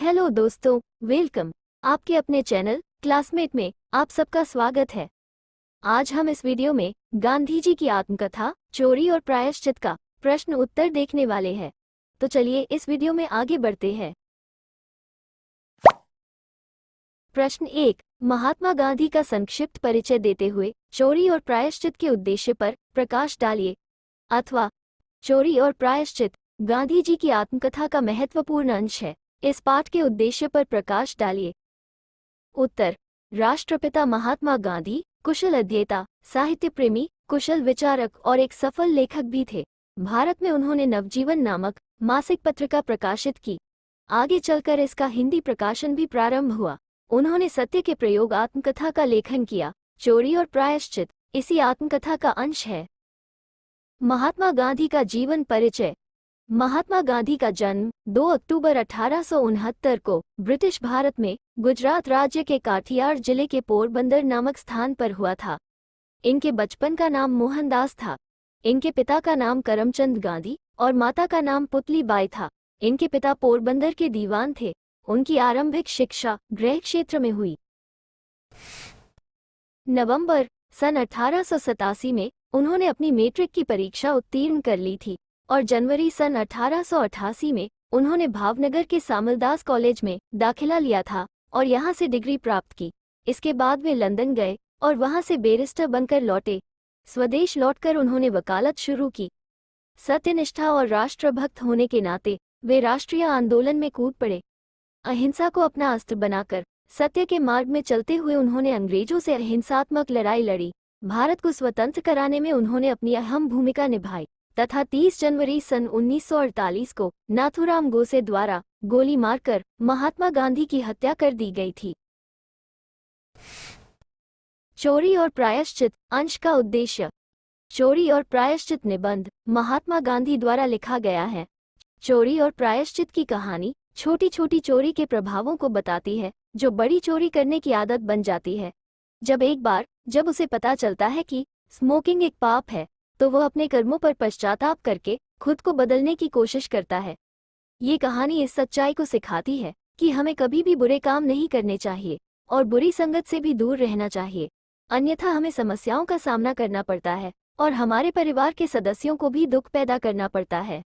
Hello दोस्तों, welcome. आपके अपने चैनल क्लासमेट में आप सबका स्वागत है। आज हम इस वीडियो में गांधी जी की आत्मकथा चोरी और प्रायश्चित का प्रश्न उत्तर देखने वाले हैं। तो चलिए इस वीडियो में आगे बढ़ते हैं। प्रश्न 1, महात्मा गांधी का संक्षिप्त परिचय देते हुए चोरी और प्रायश्चित के उद्देश्य पर प्रकाश डालिए। अथवा चोरी और प्रायश्चित गांधी जी की आत्मकथा का महत्वपूर्ण अंश है। इस पाठ के उद्देश्य पर प्रकाश डालिए। उत्तर, राष्ट्रपिता महात्मा गांधी कुशल अध्येता, साहित्य प्रेमी, कुशल विचारक और एक सफल लेखक भी थे। भारत में उन्होंने नवजीवन नामक मासिक पत्रिका प्रकाशित की। आगे चलकर इसका हिंदी प्रकाशन भी प्रारंभ हुआ। उन्होंने सत्य के प्रयोग आत्मकथा का लेखन किया। चोरी और प्रायश्चित इसी आत्मकथा का अंश है। महात्मा गांधी का जीवन परिचय। महात्मा गांधी का जन्म 2 अक्टूबर 1869 को ब्रिटिश भारत में गुजरात राज्य के काठियार जिले के पोरबंदर नामक स्थान पर हुआ था। इनके बचपन का नाम मोहनदास था। इनके पिता का नाम करमचंद गांधी और माता का नाम पुतली बाई था। इनके पिता पोरबंदर के दीवान थे। उनकी आरंभिक शिक्षा गृह क्षेत्र में हुई। नवंबर सन 1887 में उन्होंने अपनी मैट्रिक की परीक्षा उत्तीर्ण कर ली थी और जनवरी सन 1888 में उन्होंने भावनगर के सामलदास कॉलेज में दाखिला लिया था और यहाँ से डिग्री प्राप्त की। इसके बाद वे लंदन गए और वहाँ से बैरिस्टर बनकर लौटे। स्वदेश लौटकर उन्होंने वकालत शुरू की। सत्यनिष्ठा और राष्ट्रभक्त होने के नाते वे राष्ट्रीय आंदोलन में कूद पड़े। अहिंसा को अपना अस्त्र बनाकर सत्य के मार्ग में चलते हुए उन्होंने अंग्रेजों से अहिंसात्मक लड़ाई लड़ी। भारत को स्वतंत्र कराने में उन्होंने अपनी अहम भूमिका निभाई तथा 30 जनवरी सन 1948 को नाथूराम गोसे द्वारा गोली मारकर महात्मा गांधी की हत्या कर दी गई थी। चोरी और प्रायश्चित अंश का उद्देश्य। चोरी और प्रायश्चित निबंध महात्मा गांधी द्वारा लिखा गया है। चोरी और प्रायश्चित की कहानी छोटी छोटी चोरी के प्रभावों को बताती है जो बड़ी चोरी करने की आदत बन जाती है। जब उसे पता चलता है कि स्मोकिंग एक पाप है तो वह अपने कर्मों पर पश्चाताप करके खुद को बदलने की कोशिश करता है। ये कहानी इस सच्चाई को सिखाती है कि हमें कभी भी बुरे काम नहीं करने चाहिए और बुरी संगत से भी दूर रहना चाहिए, अन्यथा हमें समस्याओं का सामना करना पड़ता है और हमारे परिवार के सदस्यों को भी दुख पैदा करना पड़ता है।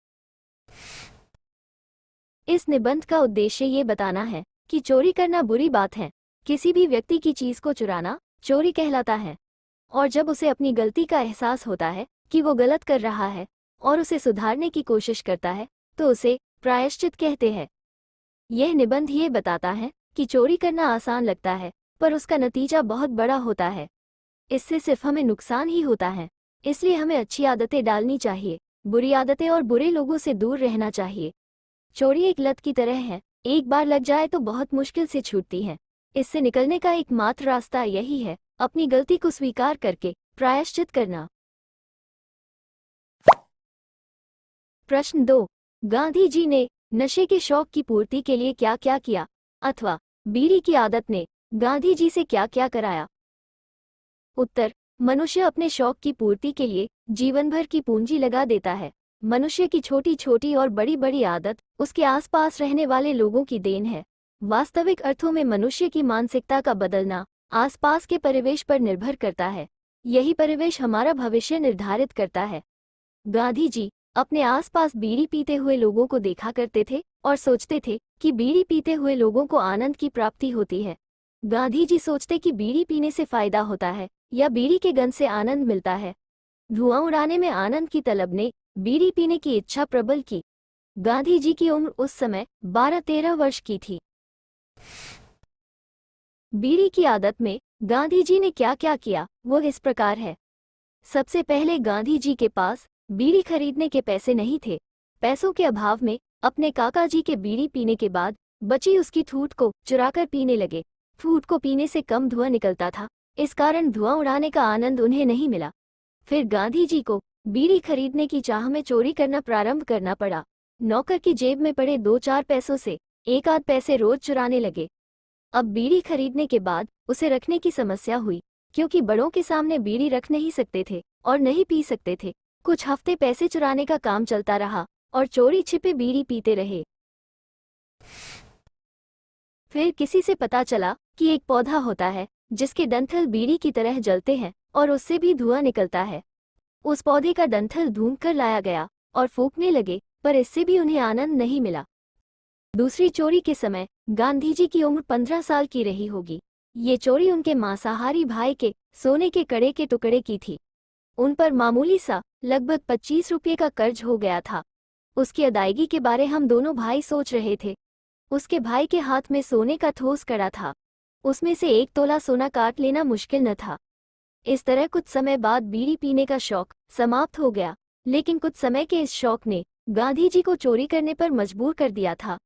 इस निबंध का उद्देश्य ये बताना है कि चोरी करना बुरी बात है। किसी भी व्यक्ति की चीज को चुराना चोरी कहलाता है और जब उसे अपनी गलती का एहसास होता है कि वो गलत कर रहा है और उसे सुधारने की कोशिश करता है तो उसे प्रायश्चित कहते हैं। यह निबंध ये बताता है कि चोरी करना आसान लगता है पर उसका नतीजा बहुत बड़ा होता है। इससे सिर्फ हमें नुकसान ही होता है। इसलिए हमें अच्छी आदतें डालनी चाहिए, बुरी आदतें और बुरे लोगों से दूर रहना चाहिए। चोरी एक लत की तरह है, एक बार लग जाए तो बहुत मुश्किल से छूटती है। इससे निकलने का एकमात्र रास्ता यही है, अपनी गलती को स्वीकार करके प्रायश्चित करना। प्रश्न 2, गांधी जी ने नशे के शौक की पूर्ति के लिए क्या क्या किया? अथवा बीड़ी की आदत ने गांधी जी से क्या क्या कराया? उत्तर, मनुष्य अपने शौक की पूर्ति के लिए जीवन भर की पूंजी लगा देता है। मनुष्य की छोटी छोटी और बड़ी बड़ी आदत उसके आसपास रहने वाले लोगों की देन है। वास्तविक अर्थों में मनुष्य की मानसिकता का बदलना आसपास के परिवेश पर निर्भर करता है। यही परिवेश हमारा भविष्य निर्धारित करता है। गांधी जी अपने आसपास बीड़ी पीते हुए लोगों को देखा करते थे और सोचते थे कि बीड़ी पीते हुए लोगों को आनंद की प्राप्ति होती है। गांधी जी सोचते कि बीड़ी पीने से फायदा होता है या बीड़ी के गंध से आनंद मिलता है। धुआं उड़ाने में आनंद की तलब ने बीड़ी पीने की इच्छा प्रबल की। गांधी जी की उम्र उस समय 12-13 वर्ष की थी। बीड़ी की आदत में गांधी जी ने क्या क्या किया वो इस प्रकार है। सबसे पहले गांधी जी के पास बीड़ी खरीदने के पैसे नहीं थे। पैसों के अभाव में अपने काका जी के बीड़ी पीने के बाद बची उसकी ठूठ को चुराकर पीने लगे। ठूठ को पीने से कम धुआं निकलता था, इस कारण धुआं उड़ाने का आनंद उन्हें नहीं मिला। फिर गांधी जी को बीड़ी खरीदने की चाह में चोरी करना प्रारंभ करना पड़ा। नौकर की जेब में पड़े 2-4 पैसों से 1-8 पैसे रोज चुराने लगे। अब बीड़ी खरीदने के बाद उसे रखने की समस्या हुई, क्योंकि बड़ों के सामने बीड़ी रख नहीं सकते थे और नहीं पी सकते थे। कुछ हफ्ते पैसे चुराने का काम चलता रहा और चोरी छिपे बीड़ी पीते रहे। फिर किसी से पता चला कि एक पौधा होता है जिसके डंठल बीड़ी की तरह जलते हैं और उससे भी धुआं निकलता है। उस पौधे का डंठल ढूंढ कर लाया गया और फूंकने लगे, पर इससे भी उन्हें आनंद नहीं मिला। दूसरी चोरी के समय गांधी जी की उम्र 15 साल की रही होगी। ये चोरी उनके मांसाहारी भाई के सोने के कड़े के टुकड़े की थी। उन पर मामूली सा लगभग 25 रुपये का कर्ज हो गया था। उसकी अदायगी के बारे हम दोनों भाई सोच रहे थे। उसके भाई के हाथ में सोने का ठोस कड़ा था। उसमें से 1 तोला सोना काट लेना मुश्किल न था। इस तरह कुछ समय बाद बीड़ी पीने का शौक समाप्त हो गया, लेकिन कुछ समय के इस शौक ने गांधी जी को चोरी करने पर मजबूर कर दिया था।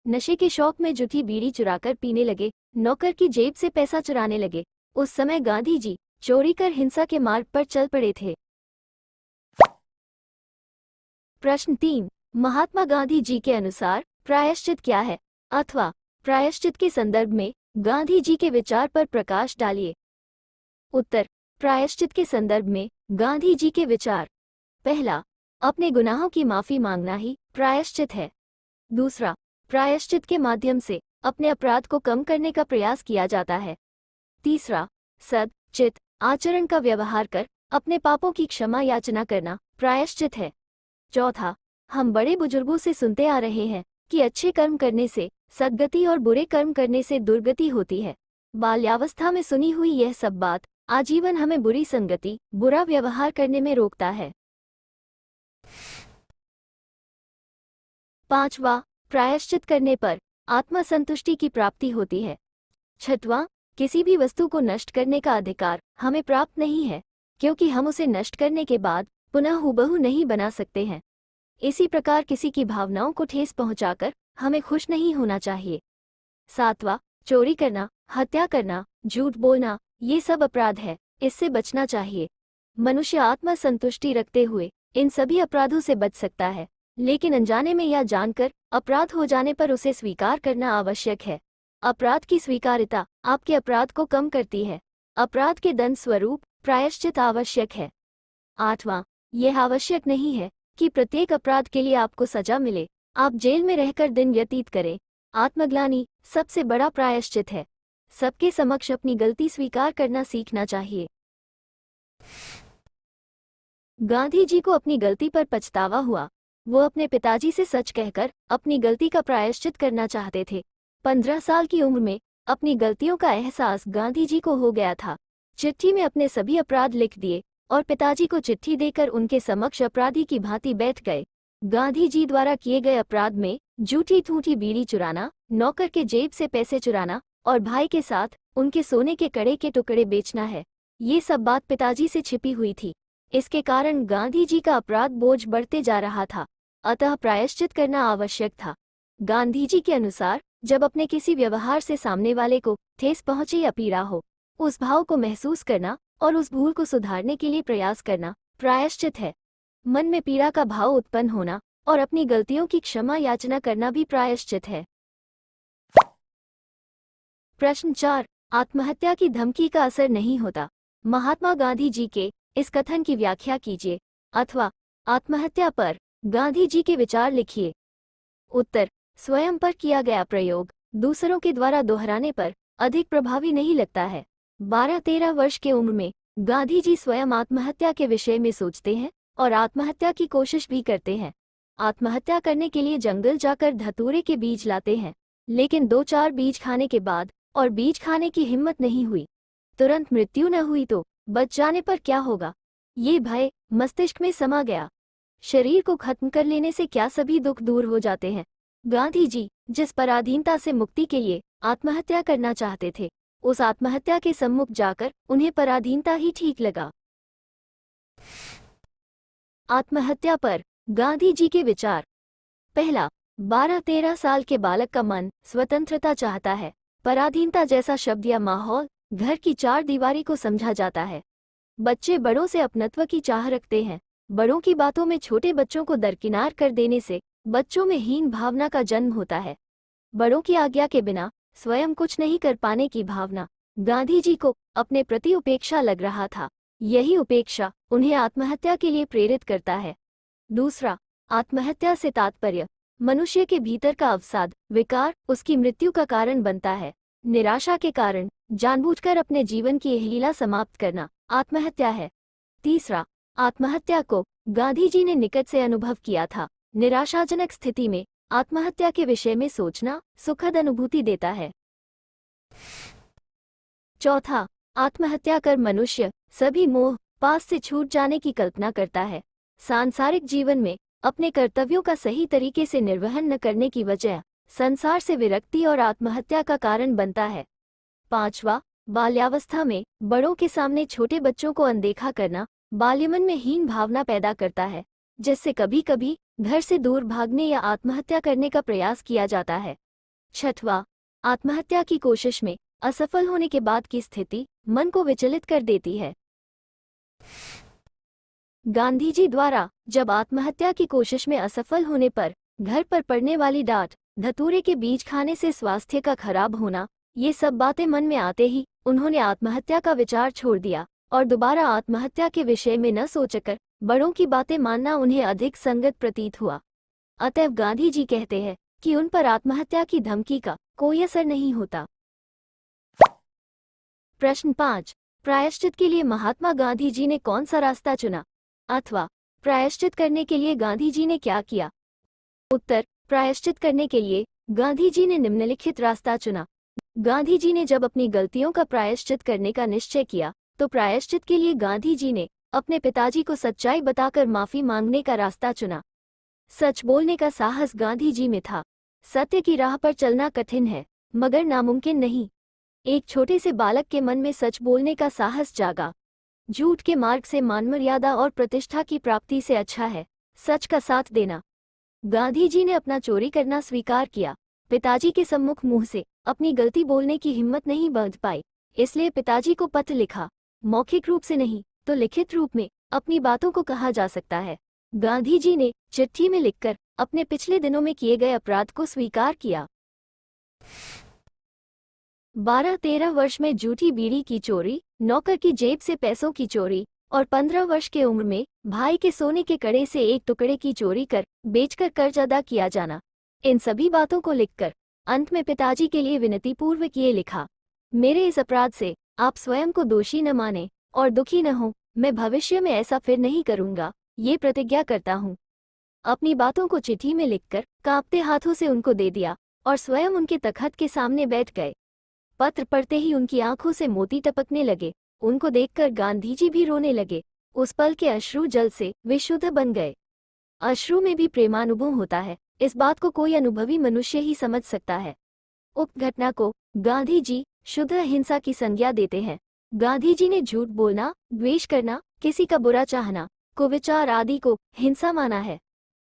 नशे के शौक में जूठी बीड़ी चुराकर पीने लगे, नौकर की जेब से पैसा चुराने लगे। उस समय गांधी जी चोरी कर हिंसा के मार्ग पर चल पड़े थे। प्रश्न 3, महात्मा गांधी जी के अनुसार प्रायश्चित क्या है, अथवा प्रायश्चित के संदर्भ में गांधी जी के विचार पर प्रकाश डालिए। उत्तर, प्रायश्चित के संदर्भ में गांधी जी के विचार। पहला, अपने गुनाहों की माफी मांगना ही प्रायश्चित है। दूसरा, प्रायश्चित के माध्यम से अपने अपराध को कम करने का प्रयास किया जाता है। तीसरा, सद चित आचरण का व्यवहार कर अपने पापों की क्षमा याचना करना प्रायश्चित है। चौथा, हम बड़े बुजुर्गों से सुनते आ रहे हैं कि अच्छे कर्म करने से सद्गति और बुरे कर्म करने से दुर्गति होती है। बाल्यावस्था में सुनी हुई यह सब बात आजीवन हमें बुरी संगति, बुरा व्यवहार करने में रोकता है। पांचवा, प्रायश्चित करने पर आत्मसंतुष्टि की प्राप्ति होती है। छठवां, किसी भी वस्तु को नष्ट करने का अधिकार हमें प्राप्त नहीं है, क्योंकि हम उसे नष्ट करने के बाद पुनः हूबहू नहीं बना सकते हैं। इसी प्रकार किसी की भावनाओं को ठेस पहुंचाकर हमें खुश नहीं होना चाहिए। सातवां, चोरी करना, हत्या करना, झूठ बोलना, ये सब अपराध है, इससे बचना चाहिए। मनुष्य आत्मसंतुष्टि रखते हुए इन सभी अपराधों से बच सकता है, लेकिन अनजाने में या जानकर अपराध हो जाने पर उसे स्वीकार करना आवश्यक है। अपराध की स्वीकार्यता आपके अपराध को कम करती है। अपराध के दंड स्वरूप प्रायश्चित आवश्यक है। आठवां, यह आवश्यक नहीं है कि प्रत्येक अपराध के लिए आपको सजा मिले। आप जेल में रहकर दिन व्यतीत करें। आत्मग्लानि सबसे बड़ा प्रायश्चित है। सबके समक्ष अपनी गलती स्वीकार करना सीखना चाहिए। गांधी जी को अपनी गलती पर पछतावा हुआ। वो अपने पिताजी से सच कहकर अपनी गलती का प्रायश्चित करना चाहते थे। 15 साल की उम्र में अपनी गलतियों का एहसास गांधी जी को हो गया था। चिट्ठी में अपने सभी अपराध लिख दिए और पिताजी को चिट्ठी देकर उनके समक्ष अपराधी की भांति बैठ गए। गांधी जी द्वारा किए गए अपराध में जूठी ठूठी बीड़ी चुराना, नौकर के जेब से पैसे चुराना और भाई के साथ उनके सोने के कड़े के टुकड़े बेचना है। ये सब बात पिताजी से छिपी हुई थी। इसके कारण गांधी जी का अपराध बोझ बढ़ते जा रहा था, अतः प्रायश्चित करना आवश्यक था। गांधी जी के अनुसार जब अपने किसी व्यवहार से सामने वाले को ठेस पहुंचे या पीड़ा हो, उस भाव को महसूस करना और उस भूल को सुधारने के लिए प्रयास करना प्रायश्चित है। मन में पीड़ा का भाव उत्पन्न होना और अपनी गलतियों की क्षमा याचना करना भी प्रायश्चित है। प्रश्न 4, आत्महत्या की धमकी का असर नहीं होता। महात्मा गांधी जी के इस कथन की व्याख्या कीजिए, अथवा आत्महत्या पर गांधी जी के विचार लिखिए। उत्तर, स्वयं पर किया गया प्रयोग दूसरों के द्वारा दोहराने पर अधिक प्रभावी नहीं लगता है। 12-13 वर्ष के उम्र में गांधी जी स्वयं आत्महत्या के विषय में सोचते हैं और आत्महत्या की कोशिश भी करते हैं। आत्महत्या करने के लिए जंगल जाकर धतूरे के बीज लाते हैं, लेकिन 2-4 बीज खाने के बाद और बीज खाने की हिम्मत नहीं हुई, तुरंत मृत्यु न हुई तो बच जाने पर क्या होगा? ये भय मस्तिष्क में समा गया। शरीर को खत्म कर लेने से क्या सभी दुख दूर हो जाते हैं? गांधी जी जिस पराधीनता से मुक्ति के लिए आत्महत्या करना चाहते थे, उस आत्महत्या के सम्मुख जाकर उन्हें पराधीनता ही ठीक लगा। आत्महत्या पर गांधी जी के विचार। पहला, 12-13 साल के बालक का मन स्वतंत्रता चाहता है। पराधीनता जैसा शब्द या माहौल घर की 4 दीवारी को समझा जाता है। बच्चे बड़ों से अपनत्व की चाह रखते हैं। बड़ों की बातों में छोटे बच्चों को दरकिनार कर देने से बच्चों में हीन भावना का जन्म होता है। बड़ों की आज्ञा के बिना स्वयं कुछ नहीं कर पाने की भावना। गांधी जी को अपने प्रति उपेक्षा लग रहा था। यही उपेक्षा उन्हें आत्महत्या के लिए प्रेरित करता है। दूसरा, आत्महत्या से तात्पर्य मनुष्य के भीतर का अवसाद, विकार उसकी मृत्यु का कारण बनता है। निराशा के कारण जानबूझकर अपने जीवन की यह लीला समाप्त करना आत्महत्या है। तीसरा, आत्महत्या को गांधी जी ने निकट से अनुभव किया था। निराशाजनक स्थिति में आत्महत्या के विषय में सोचना सुखद अनुभूति देता है। चौथा, आत्महत्या कर मनुष्य सभी मोह पास से छूट जाने की कल्पना करता है। सांसारिक जीवन में अपने कर्तव्यों का सही तरीके से निर्वहन न करने की वजह संसार से विरक्ति और आत्महत्या का कारण बनता है। पांचवा, बाल्यावस्था में बड़ों के सामने छोटे बच्चों को अनदेखा करना बाल्यमन में हीन भावना पैदा करता है, जिससे कभी कभी घर से दूर भागने या आत्महत्या करने का प्रयास किया जाता है। छठवां, आत्महत्या की कोशिश में असफल होने के बाद की स्थिति मन को विचलित कर देती है। गांधी जी द्वारा जब आत्महत्या की कोशिश में असफल होने पर घर पर पड़ने वाली डांट, धतूरे के बीज खाने से स्वास्थ्य का खराब होना, ये सब बातें मन में आते ही उन्होंने आत्महत्या का विचार छोड़ दिया और दोबारा आत्महत्या के विषय में न सोचकर बड़ों की बातें मानना उन्हें अधिक संगत प्रतीत हुआ। अतएव गांधी जी कहते हैं कि उन पर आत्महत्या की धमकी का कोई असर नहीं होता। प्रश्न 5, प्रायश्चित के लिए महात्मा गांधी जी ने कौन सा रास्ता चुना, अथवा प्रायश्चित करने के लिए गांधी जी ने क्या किया? उत्तर, प्रायश्चित करने के लिए गांधी जी ने निम्नलिखित रास्ता चुना। गांधी जी ने जब अपनी गलतियों का प्रायश्चित करने का निश्चय किया तो प्रायश्चित के लिए गांधी जी ने अपने पिताजी को सच्चाई बताकर माफी मांगने का रास्ता चुना। सच बोलने का साहस गांधी जी में था। सत्य की राह पर चलना कठिन है मगर नामुमकिन नहीं। एक छोटे से बालक के मन में सच बोलने का साहस जागा। झूठ के मार्ग से मान मर्यादा और प्रतिष्ठा की प्राप्ति से अच्छा है सच का साथ देना। गांधी जी ने अपना चोरी करना स्वीकार किया। पिताजी के सम्मुख मुंह से अपनी गलती बोलने की हिम्मत नहीं बांध पाई, इसलिए पिताजी को पत्र लिखा। मौखिक रूप से नहीं तो लिखित रूप में अपनी बातों को कहा जा सकता है। गांधी जी ने चिट्ठी में लिखकर अपने पिछले दिनों में किए गए अपराध को स्वीकार किया। 12-13 वर्ष में जूठी बीड़ी की चोरी, नौकर की जेब से पैसों की चोरी और 15 वर्ष के उम्र में भाई के सोने के कड़े से एक टुकड़े की चोरी कर बेचकर कर्ज अदा किया जाना, इन सभी बातों को लिखकर अंत में पिताजी के लिए विनतीपूर्वक ये लिखा, मेरे इस अपराध से आप स्वयं को दोषी न माने और दुखी न हो। मैं भविष्य में ऐसा फिर नहीं करूंगा, ये प्रतिज्ञा करता हूँ। अपनी बातों को चिट्ठी में लिखकर कांपते हाथों से उनको दे दिया और स्वयं उनके तख्त के सामने बैठ गए। पत्र पढ़ते ही उनकी आंखों से मोती टपकने लगे। उनको देखकर गांधी जी भी रोने लगे। उस पल के अश्रु जल से वे शुद्ध बन गए। अश्रु में भी प्रेमानुभव होता है, इस बात को कोई अनुभवी मनुष्य ही समझ सकता है। उक्त घटना को गांधी जी शुद्ध अहिंसा की संज्ञा देते हैं। गांधी जी ने झूठ बोलना, द्वेष करना, किसी का बुरा चाहना, कुविचार आदि को हिंसा माना है।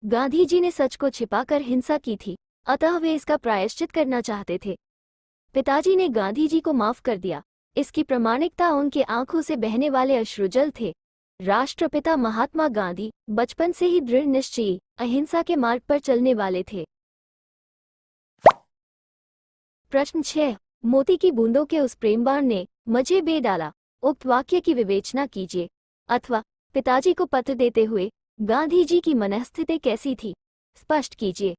गांधी जी ने सच को छिपाकर हिंसा की थी, अतः वे इसका प्रायश्चित करना चाहते थे। पिताजी ने गांधी जी को माफ कर दिया, इसकी प्रामाणिकता उनके आंखों से बहने वाले अश्रुजल थे। राष्ट्रपिता महात्मा गांधी बचपन से ही दृढ़ निश्चयी अहिंसा के मार्ग पर चलने वाले थे। प्रश्न 6, मोती की बूंदों के उस प्रेम बाण ने मुझे बे डाला, उक्त वाक्य की विवेचना कीजिए। अथवा पिताजी को पत्र देते हुए गांधी जी की मनस्थिति कैसी थी, स्पष्ट कीजिए।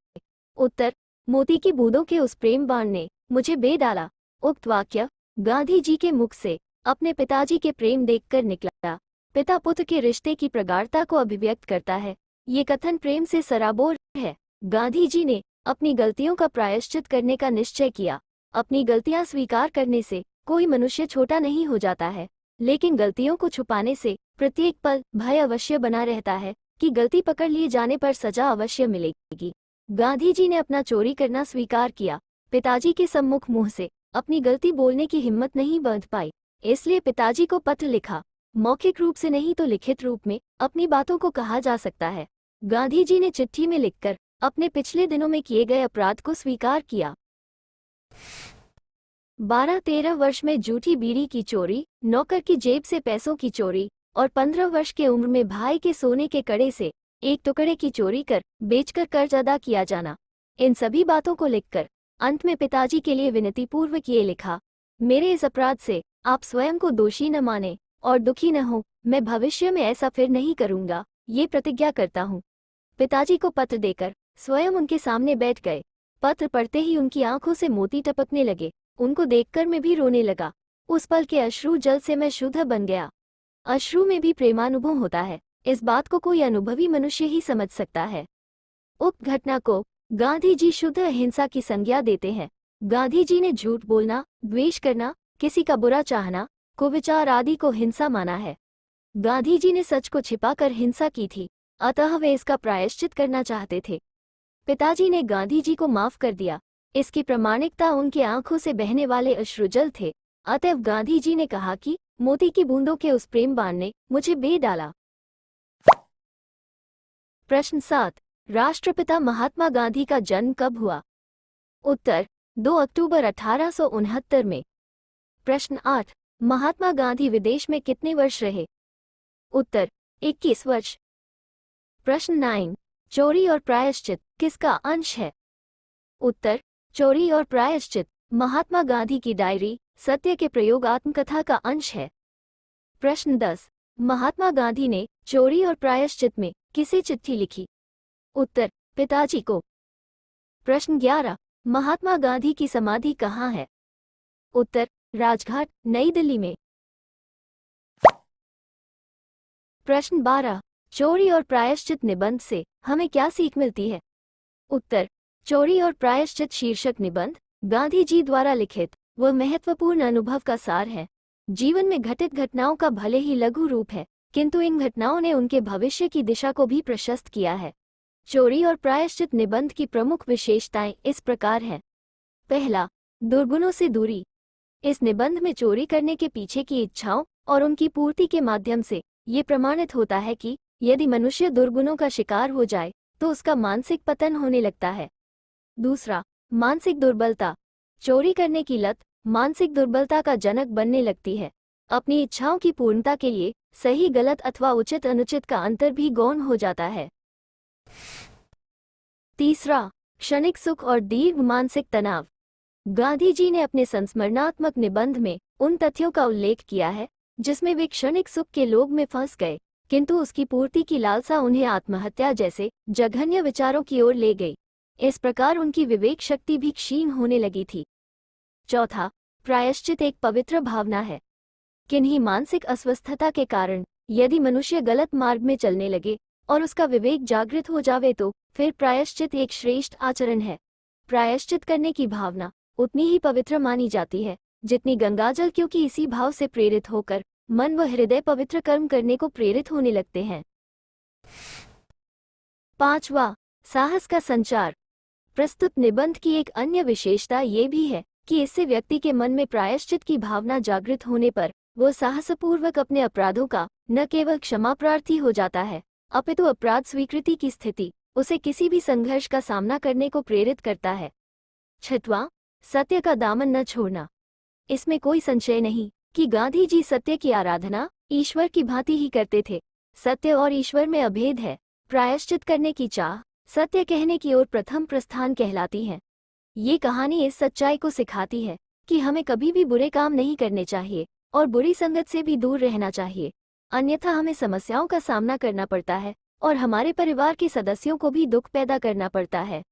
उत्तर, मोती की बूंदों के उस प्रेम बाण ने मुझे बे डाला, उक्त वाक्य गांधी जी के मुख से अपने पिताजी के प्रेम देखकर निकला। पिता पुत्र के रिश्ते की प्रगाढ़ता को अभिव्यक्त करता है। ये कथन प्रेम से सराबोर है। गांधी जी ने अपनी गलतियों का प्रायश्चित करने का निश्चय किया। अपनी गलतियां स्वीकार करने से कोई मनुष्य छोटा नहीं हो जाता है, लेकिन गलतियों को छुपाने से प्रत्येक पल भय अवश्य बना रहता है कि गलती पकड़ लिए जाने पर सजा अवश्य मिलेगी। गांधी जी ने अपना चोरी करना स्वीकार किया। पिताजी के सम्मुख मुंह से अपनी गलती बोलने की हिम्मत नहीं बांध पाई, इसलिए पिताजी को पत्र लिखा। मौखिक रूप से नहीं तो लिखित रूप में अपनी बातों को कहा जा सकता है। गांधी जी ने चिट्ठी में लिखकर अपने पिछले दिनों में किए गए अपराध को स्वीकार किया। 12-13 वर्ष में जूठी बीड़ी की चोरी, नौकर की जेब से पैसों की चोरी और 15 वर्ष के उम्र में भाई के सोने के कड़े से एक टुकड़े की चोरी कर बेचकर कर्ज अदा किया जाना, इन सभी बातों को लिखकर अंत में पिताजी के लिए विनतीपूर्वक ये लिखा, मेरे इस अपराध से आप स्वयं को दोषी न माने और दुखी न हो। मैं भविष्य में ऐसा फिर नहीं करूंगा, ये प्रतिज्ञा करता हूँ। पिताजी को पत्र देकर स्वयं उनके सामने बैठ गए। पत्र पढ़ते ही उनकी आंखों से मोती टपकने लगे। उनको देखकर मैं भी रोने लगा। उस पल के अश्रु जल से मैं शुद्ध बन गया। अश्रु में भी प्रेमानुभव होता है, इस बात को कोई अनुभवी मनुष्य ही समझ सकता है। उक्त घटना को गांधी जी शुद्ध अहिंसा की संज्ञा देते हैं। गांधी जी ने झूठ बोलना, द्वेष करना, किसी का बुरा चाहना, कुविचार आदि को हिंसा माना है। गांधी जी ने सच को छिपाकर हिंसा की थी, अतः वे इसका प्रायश्चित करना चाहते थे। पिताजी ने गांधी जी को माफ कर दिया। इसकी प्रामाणिकता उनकी आंखों से बहने वाले अश्रुजल थे। अतएव गांधी जी ने कहा कि मोती की बूंदों के उस प्रेम बाण ने मुझे बे डाला। प्रश्न 7, राष्ट्रपिता महात्मा गांधी का जन्म कब हुआ? उत्तर 2 अक्टूबर 1869 में। प्रश्न 8, महात्मा गांधी विदेश में कितने वर्ष रहे? उत्तर 21 वर्ष। प्रश्न 9, चोरी और प्रायश्चित किसका अंश है? उत्तर चोरी और प्रायश्चित महात्मा गांधी की डायरी सत्य के प्रयोग आत्मकथा का अंश है। प्रश्न 10, महात्मा गांधी ने चोरी और प्रायश्चित में किसे चिट्ठी लिखी? उत्तर पिताजी को। प्रश्न 11, महात्मा गांधी की समाधि कहाँ है? उत्तर राजघाट, नई दिल्ली में। प्रश्न 12, चोरी और प्रायश्चित निबंध से हमें क्या सीख मिलती है? उत्तर चोरी और प्रायश्चित शीर्षक निबंध गांधी जी द्वारा लिखित वह महत्वपूर्ण अनुभव का सार है। जीवन में घटित घटनाओं का भले ही लघु रूप है, किंतु इन घटनाओं ने उनके भविष्य की दिशा को भी प्रशस्त किया है। चोरी और प्रायश्चित निबंध की प्रमुख विशेषताएं इस प्रकार हैं। पहला, दुर्गुणों से दूरी। इस निबंध में चोरी करने के पीछे की इच्छाओं और उनकी पूर्ति के माध्यम से ये प्रमाणित होता है कि यदि मनुष्य दुर्गुणों का शिकार हो जाए तो उसका मानसिक पतन होने लगता है। दूसरा, मानसिक दुर्बलता। चोरी करने की लत मानसिक दुर्बलता का जनक बनने लगती है। अपनी इच्छाओं की पूर्णता के लिए सही गलत अथवा उचित अनुचित का अंतर भी गौण हो जाता है। तीसरा, क्षणिक सुख और दीर्घ मानसिक तनाव। गांधी जी ने अपने संस्मरणात्मक निबंध में उन तथ्यों का उल्लेख किया है जिसमें वे क्षणिक सुख के लोभ में फंस गए, किंतु उसकी पूर्ति की लालसा उन्हें आत्महत्या जैसे जघन्य विचारों की ओर ले गई। इस प्रकार उनकी विवेक शक्ति भी क्षीण होने लगी थी। चौथा, प्रायश्चित एक पवित्र भावना है। किन्हीं मानसिक अस्वस्थता के कारण यदि मनुष्य गलत मार्ग में चलने लगे और उसका विवेक जागृत हो जावे तो फिर प्रायश्चित एक श्रेष्ठ आचरण है। प्रायश्चित करने की भावना उतनी ही पवित्र मानी जाती है जितनी गंगाजल, क्योंकि इसी भाव से प्रेरित होकर मन व हृदय पवित्र कर्म करने को प्रेरित होने लगते हैं। पांचवा, साहस का संचार। प्रस्तुत निबंध की एक अन्य विशेषता ये भी है कि इससे व्यक्ति के मन में प्रायश्चित की भावना जागृत होने पर वो साहसपूर्वक अपने अपराधों का न केवल क्षमा प्रार्थी हो जाता है, अपितु अपराध स्वीकृति की स्थिति उसे किसी भी संघर्ष का सामना करने को प्रेरित करता है। छठवां, सत्य का दामन न छोड़ना। इसमें कोई संशय नहीं कि गांधी जी सत्य की आराधना ईश्वर की भांति ही करते थे। सत्य और ईश्वर में अभेद है। प्रायश्चित करने की चाह सत्य कहने की ओर प्रथम प्रस्थान कहलाती है। ये कहानी इस सच्चाई को सिखाती है कि हमें कभी भी बुरे काम नहीं करने चाहिए और बुरी संगत से भी दूर रहना चाहिए, अन्यथा हमें समस्याओं का सामना करना पड़ता है और हमारे परिवार के सदस्यों को भी दुख पैदा करना पड़ता है।